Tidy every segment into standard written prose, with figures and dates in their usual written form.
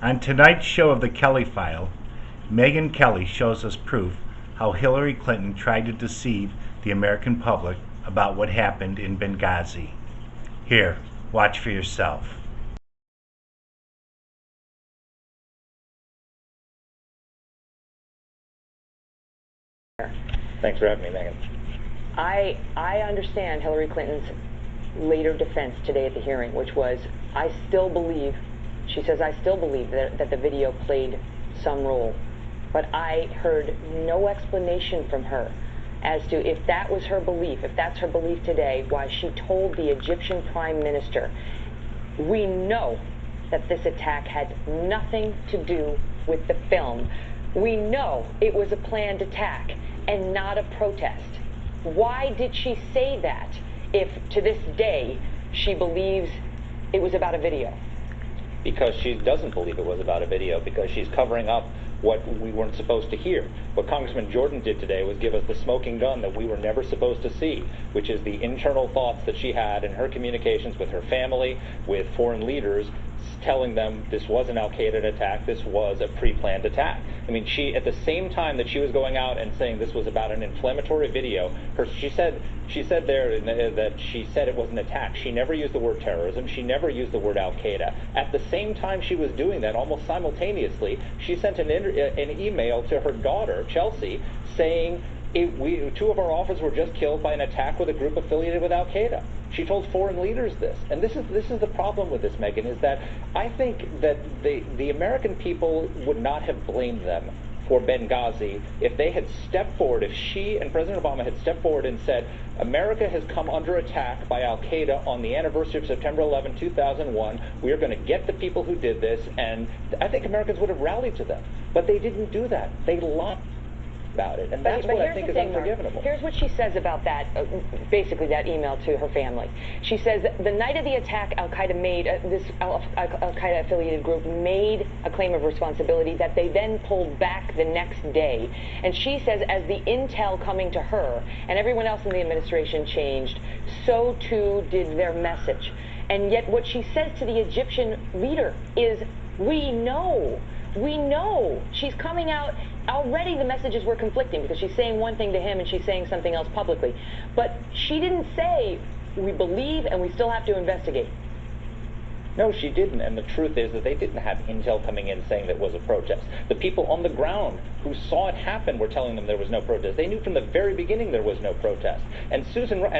On tonight's show of the Kelly File, Megyn Kelly shows us proof how Hillary Clinton tried to deceive the American public about what happened in Benghazi. Here, watch for yourself. Thanks for having me, Megyn. I understand Hillary Clinton's later defense today at the hearing, which was, she says, I still believe that the video played some role. But I heard no explanation from her as to if that was her belief, if that's her belief today, why she told the Egyptian Prime Minister, we know that this attack had nothing to do with the film. We know it was a planned attack and not a protest. Why did she say that if to this day she believes it was about a video? Because she doesn't believe it was about a video, because she's covering up what we weren't supposed to hear. What Congressman Jordan did today was give us the smoking gun that we were never supposed to see, which is the internal thoughts that she had in her communications with her family, with foreign leaders, telling them this was an Al-Qaeda attack, this was a pre-planned attack. I mean, she, at the same time that she was going out and saying this was about an inflammatory video, she said there that she said it was an attack. She never used the word terrorism. She never used the word Al-Qaeda. At the same time she was doing that, almost simultaneously, she sent an email to her daughter, Chelsea, saying, two of our officers were just killed by an attack with a group affiliated with Al-Qaeda. She told foreign leaders this. And this is the problem with this, Megyn, is that I think that the American people would not have blamed them for Benghazi if they had stepped forward, if she and President Obama had stepped forward and said, America has come under attack by Al-Qaeda on the anniversary of September 11, 2001. We are going to get the people who did this. And I think Americans would have rallied to them. But they didn't do that. They lied about it, and that's what I think is unforgivable. Here's what she says about that, basically that email to her family. She says, the night of the attack, Al-Qaeda made, this Al-Qaeda affiliated group made a claim of responsibility that they then pulled back the next day. And she says, as the intel coming to her and everyone else in the administration changed, so too did their message. And yet what she says to the Egyptian leader is, we know. She's coming out. Already the messages were conflicting because she's saying one thing to him and she's saying something else publicly. But she didn't say, we believe and we still have to investigate. No, she didn't, and the truth is that they didn't have intel coming in saying that it was a protest. The people on the ground who saw it happen were telling them there was no protest. They knew from the very beginning there was no protest. And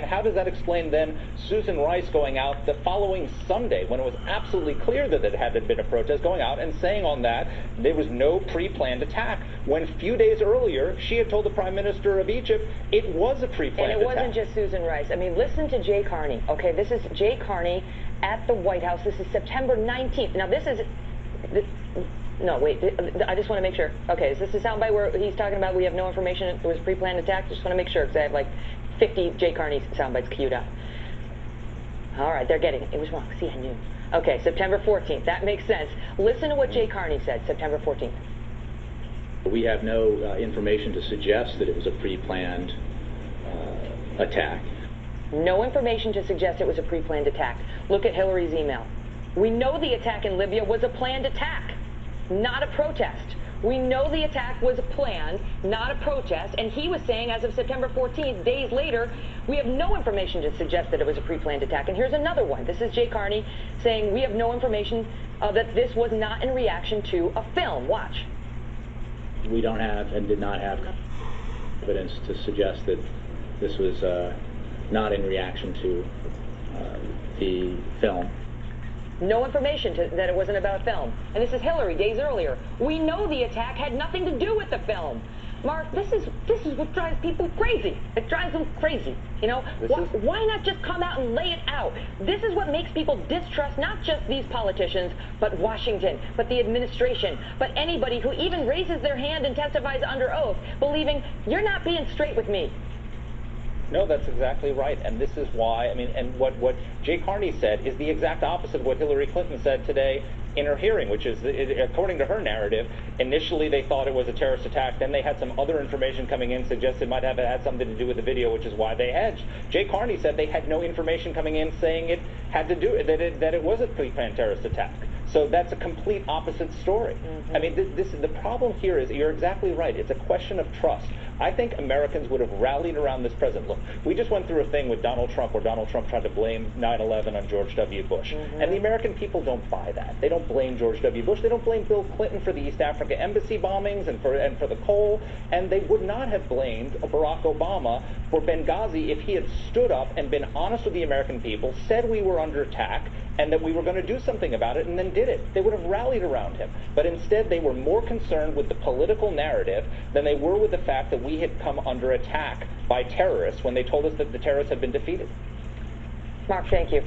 how does that explain then Susan Rice going out the following Sunday, when it was absolutely clear that it had been a protest, going out and saying on that there was no pre-planned attack, when a few days earlier she had told the Prime Minister of Egypt it was a pre-planned attack. And it wasn't just Susan Rice. I mean, listen to Jay Carney. Okay, this is Jay Carney at the White House. This is September 19th. Now this is, no, wait, I just want to make sure. Okay, is this a soundbite where he's talking about we have no information, it was a pre-planned attack? Just want to make sure, because I have like 50 Jay Carney soundbites queued up. All right, they're getting it. It was wrong. See, I knew. Okay, September 14th. That makes sense. Listen to what Jay Carney said, September 14th. We have no information to suggest that it was a pre-planned attack. No information to suggest it was a pre-planned attack. Look at Hillary's email. We know the attack in Libya was a planned attack, not a protest. We know the attack was planned, not a protest, and he was saying as of September 14th, days later, we have no information to suggest that it was a pre-planned attack. And here's another one. This is Jay Carney saying we have no information that this was not in reaction to a film. Watch. We don't have and did not have evidence to suggest that this was not in reaction to the film. No information that it wasn't about a film. And this is Hillary days earlier. We know the attack had nothing to do with the film. Mark, this is what drives people crazy. It drives them crazy. You know, why not just come out and lay it out? This is what makes people distrust not just these politicians, but Washington, but the administration, but anybody who even raises their hand and testifies under oath, believing you're not being straight with me. No, that's exactly right, and this is why, I mean, and what Jay Carney said is the exact opposite of what Hillary Clinton said today in her hearing, which is, according to her narrative, initially they thought it was a terrorist attack, then they had some other information coming in suggested it might have had something to do with the video, which is why they hedged. Jay Carney said they had no information coming in saying it had to do, that it was a pre-planned terrorist attack. So that's a complete opposite story. I mean, the problem here is, you're exactly right, it's a question of trust. I think Americans would have rallied around this president. Look, we just went through a thing with Donald Trump where Donald Trump tried to blame 9/11 on George W. Bush. And the American people don't buy that. They don't blame George W. Bush. They don't blame Bill Clinton for the East Africa embassy bombings and for the coal. And they would not have blamed Barack Obama for Benghazi if he had stood up and been honest with the American people, said we were under attack, and that we were going to do something about it, and then did it. They would have rallied around him. But instead, they were more concerned with the political narrative than they were with the fact that we had come under attack by terrorists when they told us that the terrorists had been defeated. Mark, thank you.